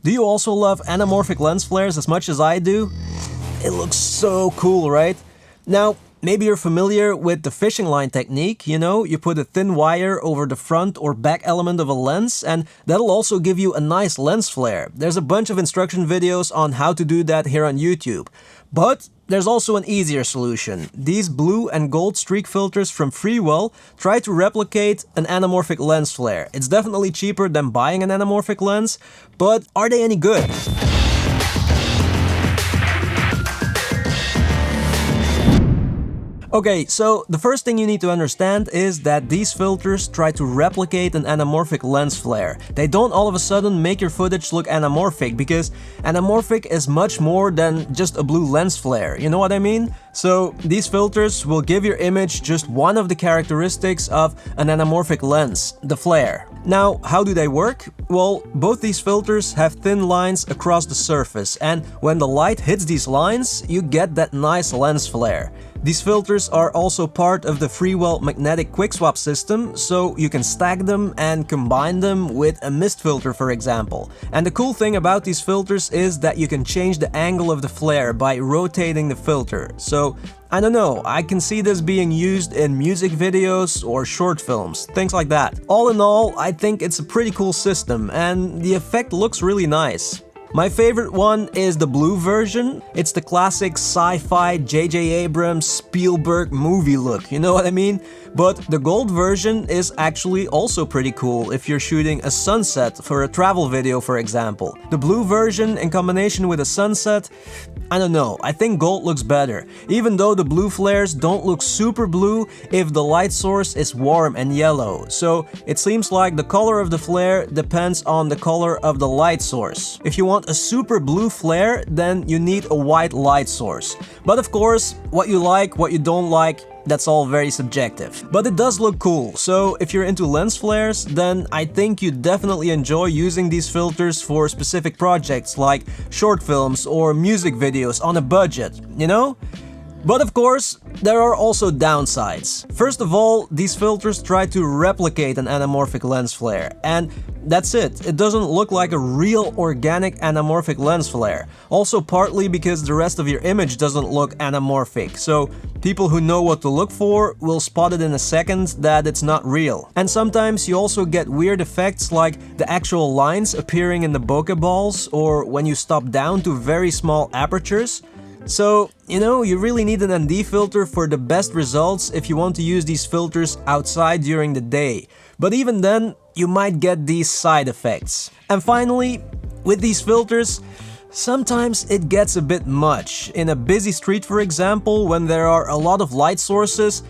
Do you also love anamorphic lens flares as much as I do? It looks so cool, right? Now, maybe you're familiar with the fishing line technique, you know, you put a thin wire over the front or back element of a lens and that'll also give you a nice lens flare. There's a bunch of instruction videos on how to do that here on YouTube. But there's also an easier solution. These blue and gold streak filters from Freewell try to replicate an anamorphic lens flare. It's definitely cheaper than buying an anamorphic lens, but are they any good? Okay, so the first thing you need to understand is that these filters try to replicate an anamorphic lens flare. They don't all of a sudden make your footage look anamorphic, because anamorphic is much more than just a blue lens flare, you know what I mean? So these filters will give your image just one of the characteristics of an anamorphic lens, the flare. Now, how do they work? Well, both these filters have thin lines across the surface, and when the light hits these lines, you get that nice lens flare. These filters are also part of the Freewell magnetic quick swap system, so you can stack them and combine them with a mist filter, for example. And the cool thing about these filters is that you can change the angle of the flare by rotating the filter. So, I don't know, I can see this being used in music videos or short films, things like that. All in all, I think it's a pretty cool system, and the effect looks really nice. My favorite one is the blue version. It's the classic sci-fi J.J. Abrams Spielberg movie look, you know what I mean? But the gold version is actually also pretty cool if you're shooting a sunset for a travel video, for example. The blue version in combination with a sunset, I don't know, I think gold looks better. Even though the blue flares don't look super blue if the light source is warm and yellow. So it seems like the color of the flare depends on the color of the light source. If you want a super blue flare, then you need a white light source. But of course, what you like, what you don't like, that's all very subjective. But it does look cool, so if you're into lens flares, then I think you definitely enjoy using these filters for specific projects like short films or music videos on a budget, you know? But of course, there are also downsides. First of all, these filters try to replicate an anamorphic lens flare, and that's it. It doesn't look like a real organic anamorphic lens flare. Also partly because the rest of your image doesn't look anamorphic, so people who know what to look for will spot it in a second that it's not real. And sometimes you also get weird effects like the actual lines appearing in the bokeh balls, or when you stop down to very small apertures. So, you know, you really need an ND filter for the best results if you want to use these filters outside during the day. But even then, you might get these side effects. And finally, with these filters, sometimes it gets a bit much. In a busy street, for example, when there are a lot of light sources,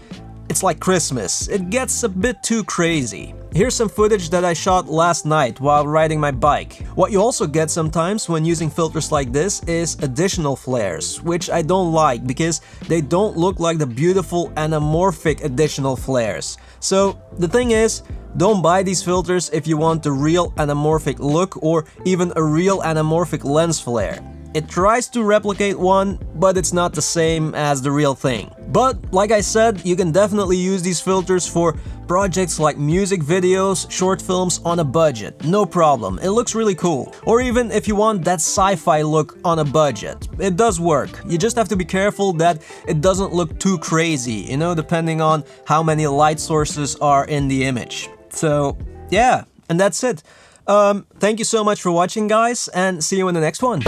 it's like Christmas. It gets a bit too crazy. Here's some footage that I shot last night while riding my bike. What you also get sometimes when using filters like this is additional flares, which I don't like because they don't look like the beautiful anamorphic additional flares. So the thing is, don't buy these filters if you want the real anamorphic look or even a real anamorphic lens flare. It tries to replicate one, but it's not the same as the real thing. But, like I said, you can definitely use these filters for projects like music videos, short films on a budget. No problem, it looks really cool. Or even if you want that sci-fi look on a budget. It does work. You just have to be careful that it doesn't look too crazy, you know, depending on how many light sources are in the image. So, yeah, and that's it. Thank you so much for watching, guys, and see you in the next one.